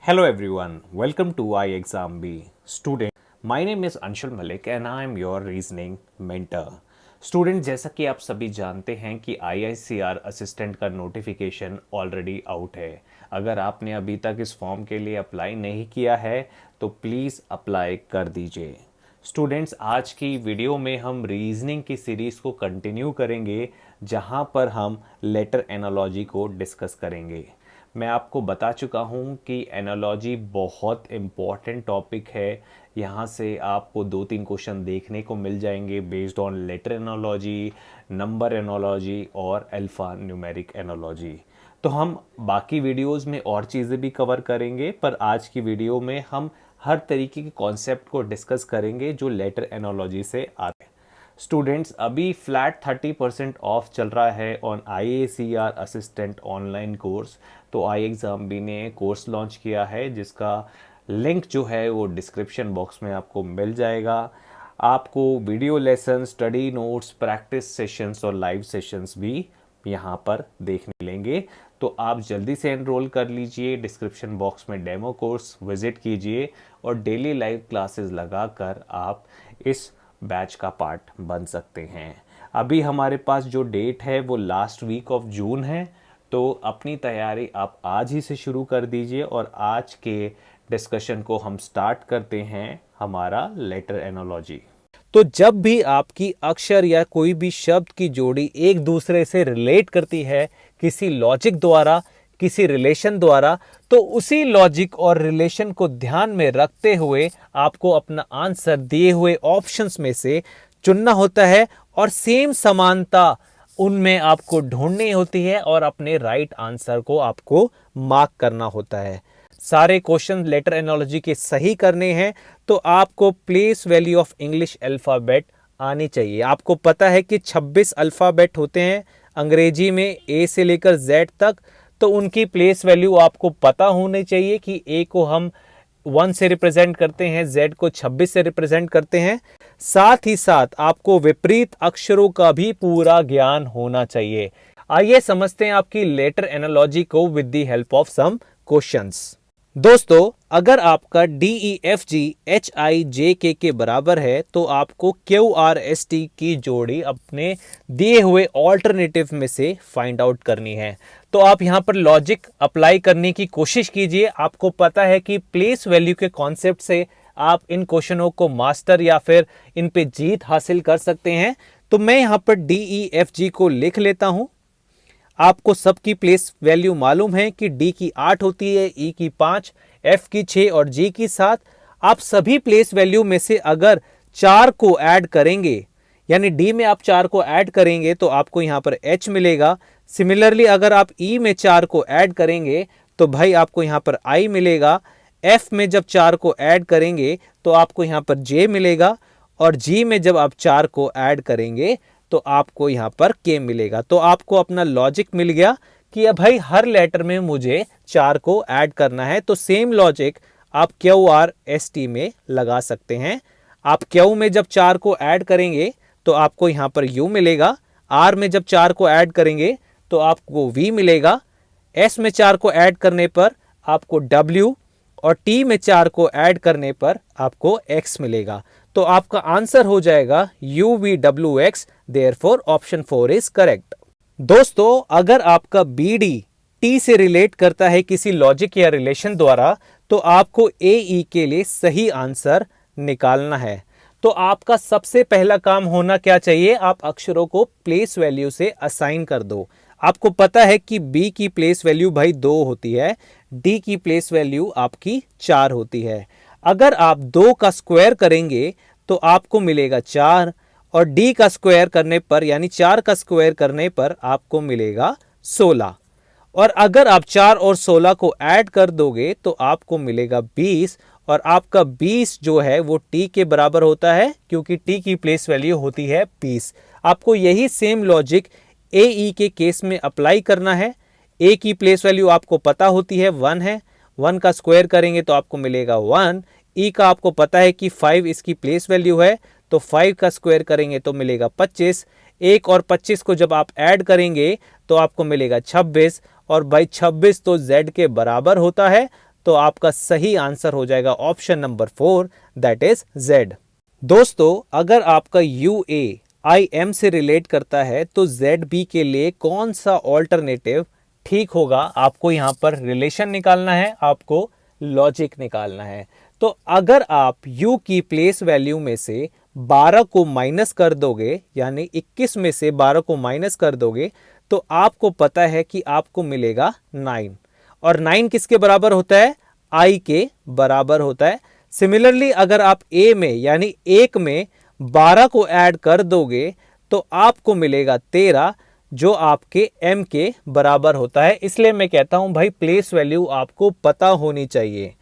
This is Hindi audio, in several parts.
Hello everyone, welcome to iExamB. Student, my name is Anshul Malik and I am your reasoning mentor. Student, जैसा कि आप सभी जानते हैं कि IICR असिस्टेंट का नोटिफिकेशन ऑलरेडी आउट है। अगर आपने अभी तक इस फॉर्म के लिए अप्लाई नहीं किया है तो प्लीज़ अप्लाई कर दीजिए। स्टूडेंट्स, आज की वीडियो में हम रीजनिंग की सीरीज़ को कंटिन्यू करेंगे, जहां पर हम लेटर एनालॉजी को डिस्कस करेंगे। मैं आपको बता चुका हूं कि एनालॉजी बहुत इम्पॉर्टेंट टॉपिक है। यहाँ से आपको 2-3 क्वेश्चन देखने को मिल जाएंगे based on letter analogy, number analogy और अल्फ़ा न्यूमेरिक एनालॉजी। तो हम बाकी वीडियोस में और चीज़ें भी कवर करेंगे, पर आज की वीडियो में हम हर तरीके के कॉन्सेप्ट को डिस्कस करेंगे जो लेटर एनालॉजी से आते हैं। स्टूडेंट्स, अभी फ्लैट 30% ऑफ चल रहा है on IICR assistant online course. तो iExamB ने कोर्स लॉन्च किया है, जिसका लिंक जो है वो डिस्क्रिप्शन बॉक्स में आपको मिल जाएगा। आपको video lesson, study notes, practice sessions और लाइव सेशंस भी यहाँ पर देखने मिलेंगे। तो आप जल्दी से एनरोल कर लीजिए, डिस्क्रिप्शन बॉक्स में डेमो कोर्स विजिट कीजिए और डेली लाइव क्लासेस लगाकर आप इस बैच का पार्ट बन सकते हैं। अभी हमारे पास जो डेट है वो लास्ट वीक ऑफ जून है, तो अपनी तैयारी आप आज ही से शुरू कर दीजिए। और आज के डिस्कशन को हम स्टार्ट करते हैं हमारा लेटर एनालॉजी। तो जब भी आपकी अक्षर या कोई भी शब्द की जोड़ी एक दूसरे से रिलेट करती है किसी लॉजिक द्वारा, किसी रिलेशन द्वारा, तो उसी लॉजिक और रिलेशन को ध्यान में रखते हुए आपको अपना आंसर दिए हुए ऑप्शंस में से चुनना होता है और सेम समानता उनमें आपको ढूंढनी होती है और अपने राइट आंसर को आपको मार्क करना होता है। सारे क्वेश्चन लेटर एनालॉजी के सही करने हैं तो आपको place value of English alphabet आनी चाहिए। आपको पता है कि 26 अल्फ़ाबेट होते हैं अंग्रेजी में, ए से लेकर जेड तक। तो उनकी प्लेस वैल्यू आपको पता होनी चाहिए कि ए को हम 1 से रिप्रेजेंट करते हैं, जेड को 26 से रिप्रेजेंट करते हैं। साथ ही साथ आपको विपरीत अक्षरों का भी पूरा ज्ञान होना चाहिए। आइए समझते हैं आपकी लेटर एनालॉजी को with the help of some questions. दोस्तों, अगर आपका DEFGHIJK के बराबर है तो आपको QRST की जोड़ी अपने दिए हुए ऑल्टरनेटिव में से फाइंड आउट करनी है। तो आप यहाँ पर लॉजिक अप्लाई करने की कोशिश कीजिए। आपको पता है कि प्लेस वैल्यू के कॉन्सेप्ट से आप इन क्वेश्चनों को मास्टर या फिर इन पे जीत हासिल कर सकते हैं। तो मैं यहाँ पर DEFG को लिख लेता हूँ। आपको सबकी प्लेस वैल्यू मालूम है कि D की 8 होती है, E की 5, F की 6 और G की 7। आप सभी प्लेस वैल्यू में से अगर 4 को ऐड करेंगे, यानी D में आप 4 को ऐड करेंगे तो आपको यहाँ पर H मिलेगा। सिमिलरली अगर आप E में 4 को ऐड करेंगे तो भाई आपको यहाँ पर I मिलेगा। F में जब 4 को ऐड करेंगे तो आपको यहाँ पर J मिलेगा और G में जब आप 4 को ऐड करेंगे तो आपको यहाँ पर K मिलेगा। तो आपको अपना लॉजिक मिल गया कि अब भाई हर लेटर में मुझे 4 को ऐड करना है। तो सेम लॉजिक आप QRST में लगा सकते हैं। आप Q में जब 4 को ऐड करेंगे तो आपको यहाँ पर U मिलेगा। R में जब 4 को ऐड करेंगे तो आपको V मिलेगा। S में 4 को ऐड करने पर आपको W और T में 4 को ऐड करने पर आपको X मिलेगा। तो आपका आंसर हो जाएगा UVWX। Therefore option 4 is correct. दोस्तों, अगर आपका BD T से रिलेट करता है किसी लॉजिक या रिलेशन द्वारा तो आपको AE के लिए सही आंसर निकालना है। तो आपका सबसे पहला काम होना क्या चाहिए, आप अक्षरों को प्लेस वैल्यू से असाइन कर दो। आपको पता है कि B की प्लेस वैल्यू भाई 2 होती है, D की प्लेस वैल्यू आपकी 4 होती है। अगर आप 2 का स्क्वायर करेंगे तो आपको मिलेगा 4 और D का स्क्वायर करने पर यानी 4 का स्क्वायर करने पर आपको मिलेगा 16। और अगर आप 4 और 16 को ऐड कर दोगे तो आपको मिलेगा 20 और आपका 20 जो है वो T के बराबर होता है, क्योंकि T की प्लेस वैल्यू होती है 20। आपको यही सेम लॉजिक AE के केस में अप्लाई करना है। A की प्लेस वैल्यू आपको पता होती है 1 है, 1 का स्क्वायर करेंगे तो आपको मिलेगा 1। E का आपको पता है कि 5 इसकी प्लेस वैल्यू है, तो 5 का स्क्वायर करेंगे तो मिलेगा 25। 1 और 25 को जब आप ऐड करेंगे तो आपको मिलेगा 26 और भाई 26 तो Z के बराबर होता है। तो आपका सही आंसर हो जाएगा option number 4, that is Z। दोस्तों अगर आपका UA IM से रिलेट करता है तो ZB के लिए कौन सा ऑल्टरनेटिव ठीक होगा? आपको यहाँ पर रिलेशन निकालना है, आपको लॉजिक निकालना है। तो अगर आप U की प्लेस वैल्यू में से 12 को माइनस कर दोगे, यानी 21 में से 12 को माइनस कर दोगे, तो आपको पता है कि आपको मिलेगा 9। और 9 किसके बराबर होता है? I के बराबर होता है। सिमिलरली अगर आप A में यानी 1 में 12 को ऐड कर दोगे तो आपको मिलेगा 13, जो आपके M के बराबर होता है। इसलिए मैं कहता हूं भाई प्लेस वैल्यू आपको पता होनी चाहिए।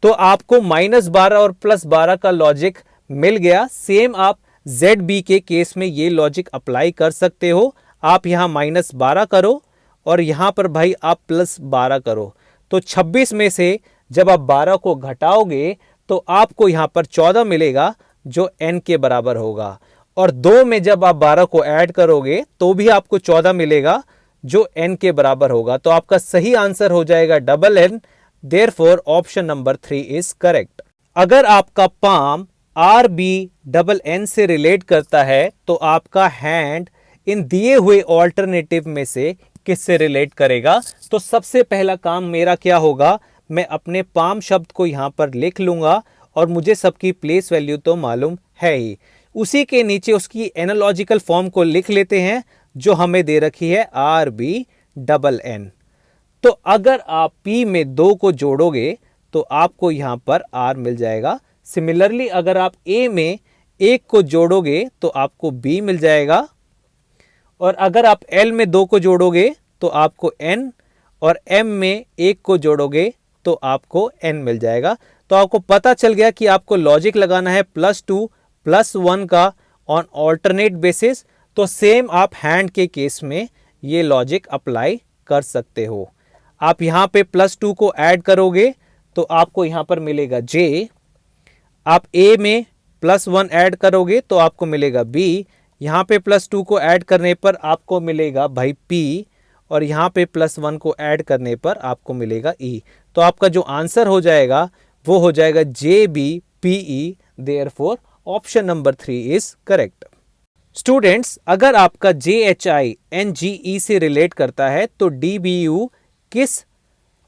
तो आपको -12 और +12 का लॉजिक मिल गया। सेम आप ZB के केस में ये लॉजिक अप्लाई कर सकते हो। आप यहाँ -12 करो और यहाँ पर भाई आप +12 करो, तो 26 में से जब आप 12 को घटाओगे तो आपको यहाँ पर 14 मिलेगा, जो N के बराबर होगा। और 2 में जब आप 12 को ऐड करोगे तो भी आपको 14 मिलेगा, जो N के बराबर होगा। तो आपका सही आंसर हो जाएगा N। Therefore option number 3 is correct. अगर आपका पाम RBNN से रिलेट करता है तो आपका हैंड इन दिए हुए ऑल्टरनेटिव में से किससे रिलेट करेगा? तो सबसे पहला काम मेरा क्या होगा, मैं अपने पाम शब्द को यहाँ पर लिख लूंगा और मुझे सबकी प्लेस वैल्यू तो मालूम है ही। उसी के नीचे उसकी एनालॉजिकल फॉर्म को लिख लेते हैं जो हमें दे रखी है RBNN। तो अगर आप P में 2 को जोड़ोगे तो आपको यहाँ पर R मिल जाएगा। सिमिलरली अगर आप A में 1 को जोड़ोगे तो आपको B मिल जाएगा, और अगर आप L में 2 को जोड़ोगे तो आपको N, और M में 1 को जोड़ोगे तो आपको N मिल जाएगा। तो आपको पता चल गया कि आपको लॉजिक लगाना है +2 +1 का ऑन ऑल्टरनेट बेसिस। तो सेम आप हैंड के केस में ये लॉजिक अप्लाई कर सकते हो। आप यहाँ पे +2 को ऐड करोगे तो आपको यहाँ पर मिलेगा J। आप A में +1 ऐड करोगे तो आपको मिलेगा B। यहाँ पे +2 को ऐड करने पर आपको मिलेगा भाई P, और यहाँ पे +1 को ऐड करने पर आपको मिलेगा E। तो आपका जो आंसर हो जाएगा वो हो जाएगा JBPE। Therefore option number 3 is correct. Students अगर आपका JHINGE से रिलेट करता है तो DBU किस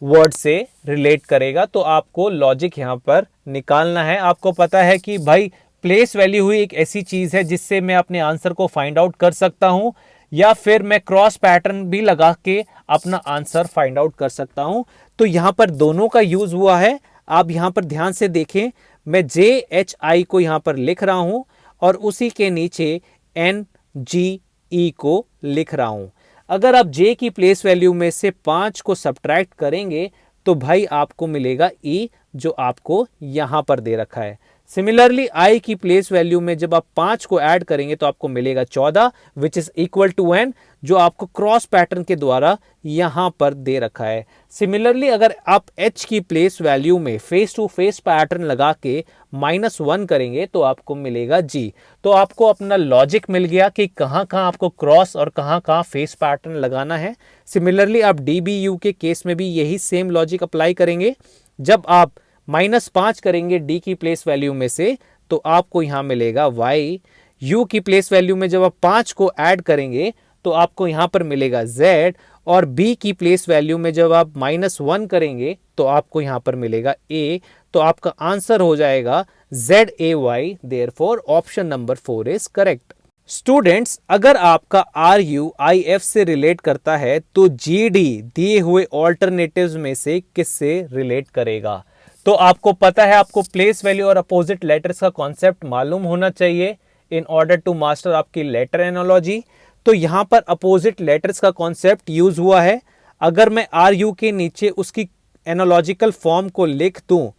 वर्ड से रिलेट करेगा? तो आपको लॉजिक यहाँ पर निकालना है। आपको पता है कि भाई प्लेस वैल्यू हुई एक ऐसी चीज है जिससे मैं अपने आंसर को फाइंड आउट कर सकता हूं, या फिर मैं क्रॉस पैटर्न भी लगा के अपना आंसर फाइंड आउट कर सकता हूं। तो यहाँ पर दोनों का यूज हुआ है। आप यहाँ पर ध्यान से देखें, मैं JHI को यहाँ पर लिख रहा हूं और उसी के नीचे NGE को लिख रहा हूं। अगर आप J की प्लेस वैल्यू में से 5 को सब्ट्रैक्ट करेंगे तो भाई आपको मिलेगा E, जो आपको यहाँ पर दे रखा है। सिमिलरली I की प्लेस वैल्यू में जब आप 5 को ऐड करेंगे तो आपको मिलेगा 14, which is equal to N, जो आपको क्रॉस पैटर्न के द्वारा यहाँ पर दे रखा है। सिमिलरली अगर आप H की प्लेस वैल्यू में फेस टू फेस पैटर्न लगा के -1 करेंगे तो आपको मिलेगा G। तो आपको अपना लॉजिक मिल गया कि कहाँ कहाँ आपको क्रॉस और कहाँ कहाँ फेस पैटर्न लगाना है। सिमिलरली आप DBU के केस में भी यही सेम लॉजिक अप्लाई करेंगे। जब आप -5 करेंगे D की प्लेस वैल्यू में से तो आपको यहाँ मिलेगा Y। U की प्लेस वैल्यू में जब आप 5 को ऐड करेंगे तो आपको यहाँ पर मिलेगा Z, और B की प्लेस वैल्यू में जब आप -1 करेंगे तो आपको यहाँ पर मिलेगा A। तो आपका आंसर हो जाएगा ZAY। Therefore option number 4 is correct. Students अगर आपका RUIF से रिलेट करता है तो GD दिए हुए ऑल्टरनेटिव्स में से किससे रिलेट करेगा? तो आपको पता है, आपको प्लेस वैल्यू और अपोजिट लेटर्स का कॉन्सेप्ट मालूम होना चाहिए इन ऑर्डर टू मास्टर आपकी लेटर एनोलॉजी। तो यहाँ पर अपोजिट लेटर्स का कॉन्सेप्ट यूज हुआ है। अगर मैं RU के नीचे उसकी एनोलॉजिकल फॉर्म को लिख दूं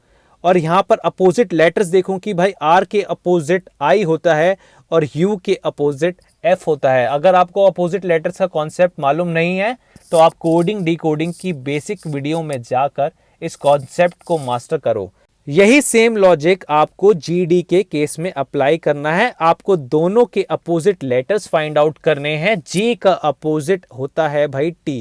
और यहाँ पर अपोजिट लेटर्स देखूं कि भाई R के अपोजिट I होता है और U के अपोजिट F होता है। अगर आपको अपोजिट लेटर्स का कॉन्सेप्ट मालूम नहीं है तो आप कोडिंग डिकोडिंग की बेसिक वीडियो में जाकर इस कॉन्सेप्ट को मास्टर करो। यही सेम लॉजिक आपको GD के केस में अप्लाई करना है। आपको दोनों के अपोजिट लेटर्स फाइंड आउट करने हैं। G का अपोजिट होता है भाई T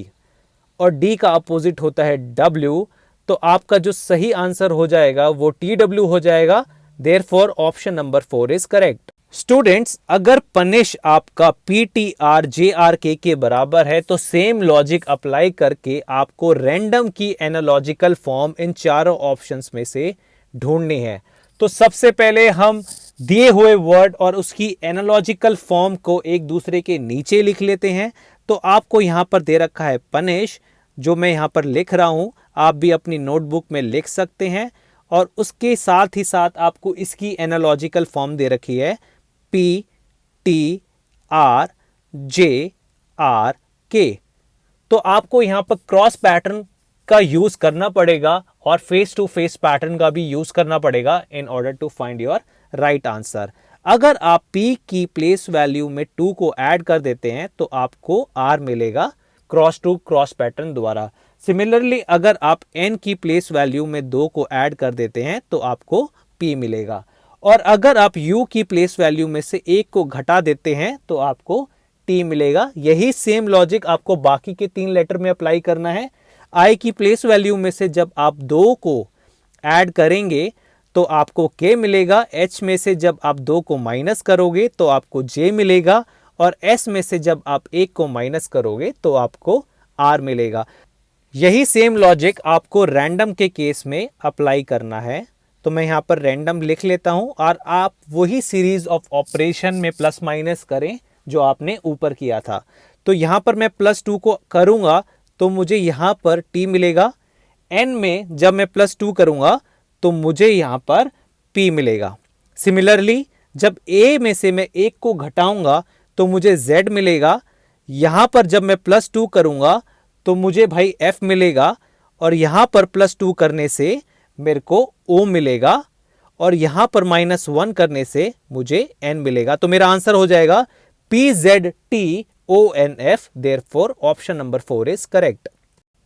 और D का अपोजिट होता है W। तो आपका जो सही आंसर हो जाएगा वो TW हो जाएगा। Therefore option number 4 is correct. Students, अगर पनिश आपका PTR JRK के बराबर है तो सेम लॉजिक अप्लाई करके आपको रैंडम की एनालॉजिकल फॉर्म इन चारों ऑप्शंस में से ढूंढनी है। तो सबसे पहले हम दिए हुए वर्ड और उसकी एनालॉजिकल फॉर्म को एक दूसरे के नीचे लिख लेते हैं। तो आपको यहां पर दे रखा है पनिश, जो मैं यहां पर लिख रहा हूं, आप भी अपनी नोटबुक में लिख सकते हैं। और उसके साथ ही साथ आपको इसकी एनालॉजिकल फॉर्म दे रखी है PTR JRK। तो आपको यहां पर क्रॉस पैटर्न का यूज करना पड़ेगा और फेस टू फेस पैटर्न का भी यूज करना पड़ेगा in order to find your right answer. अगर आप P की प्लेस वैल्यू में 2 को ऐड कर देते हैं तो आपको R मिलेगा क्रॉस टू क्रॉस पैटर्न द्वारा। सिमिलरली अगर आप N की प्लेस वैल्यू में 2 को ऐड कर देते हैं तो आपको P मिलेगा। और अगर आप U की प्लेस वैल्यू में से 1 को घटा देते हैं तो आपको T मिलेगा। यही सेम लॉजिक आपको बाकी के 3 लेटर में अप्लाई करना है। I की प्लेस वैल्यू में से जब आप 2 को ऐड करेंगे तो आपको K मिलेगा। H में से जब आप 2 को माइनस करोगे तो आपको J मिलेगा। और S में से जब आप 1 को माइनस करोगे तो आपको R मिलेगा। यही सेम लॉजिक आपको रैंडम के केस में अप्लाई करना है। तो मैं यहाँ पर रैंडम लिख लेता हूँ और आप वही सीरीज ऑफ ऑपरेशन में प्लस माइनस करें जो आपने ऊपर किया था। तो यहाँ पर मैं +2 को करूँगा तो मुझे यहाँ पर T मिलेगा। N में जब मैं +2 करूँगा तो मुझे यहाँ पर P मिलेगा। सिमिलरली जब A में से मैं 1 को घटाऊंगा तो मुझे Z मिलेगा। यहाँ पर जब मैं +2 करूँगा तो मुझे भाई F मिलेगा। और यहाँ पर +2 करने से मेरे को O मिलेगा। और यहाँ पर -1 करने से मुझे N मिलेगा। तो मेरा आंसर हो जाएगा PZTONF। Therefore option number 4 is correct.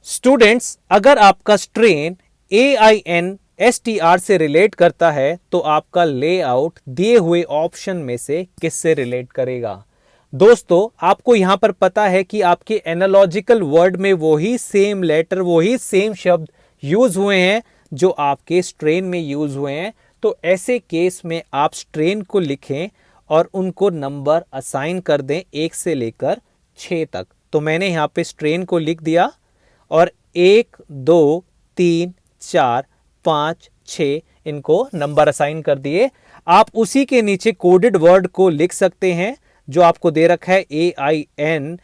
Students, अगर आपका स्ट्रेन AINSTR से रिलेट करता है तो आपका लेआउट दिए हुए ऑप्शन में से किससे रिलेट करेगा? दोस्तों, आपको यहां पर पता है कि आपके एनालॉजिकल वर्ड में वही सेम लेटर, वही सेम शब्द यूज हुए हैं जो आपके स्ट्रेन में यूज हुए हैं। तो ऐसे केस में आप स्ट्रेन को लिखें और उनको नंबर असाइन कर दें 1 से लेकर 6 तक। तो मैंने यहाँ पे स्ट्रेन को लिख दिया और 1 2 3 4 5 6 इनको नंबर असाइन कर दिए। आप उसी के नीचे कोडेड वर्ड को लिख सकते हैं जो आपको दे रखा है AINSTR।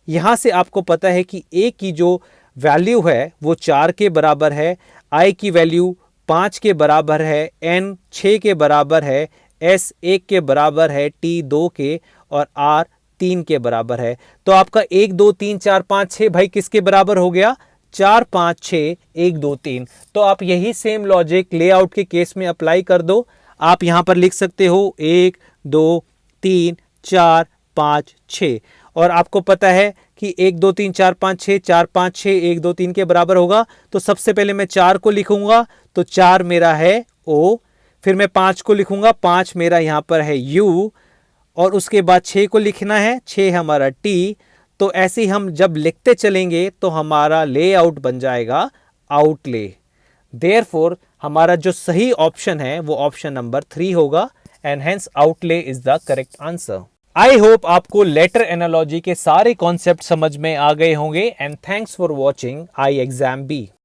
यहां से आपको पता है कि A की जो वैल्यू है वो 4 के बराबर है, I की वैल्यू 5 के बराबर है, N 6 के बराबर है, S 1 के बराबर है, T 2 के और R 3 के बराबर है। तो आपका 1 2 3 4 5 6 भाई किसके बराबर हो गया? 4 5 6 1 2 3। तो आप यही सेम लॉजिक लेआउट के केस में अप्लाई कर दो। आप यहां पर लिख सकते हो 1 2 3 4 5 6। और आपको पता है कि 1 2 3 4 5 6 4 5 6 1 2 3 के बराबर होगा। तो सबसे पहले मैं 4 को लिखूंगा तो 4 मेरा है O। फिर मैं 5 को लिखूंगा, 5 मेरा यहां पर है U। और उसके बाद 6 को लिखना है, 6 हमारा T। तो ऐसे हम जब लिखते चलेंगे तो हमारा लेआउट बन जाएगा आउटले। देयरफॉर हमारा जो सही ऑप्शन है वो ऑप्शन नंबर 3 होगा and hence outlay is the correct answer. I hope आपको लेटर एनालॉजी के सारे कॉन्सेप्ट समझ में आ गए होंगे and thanks for watching I exam B.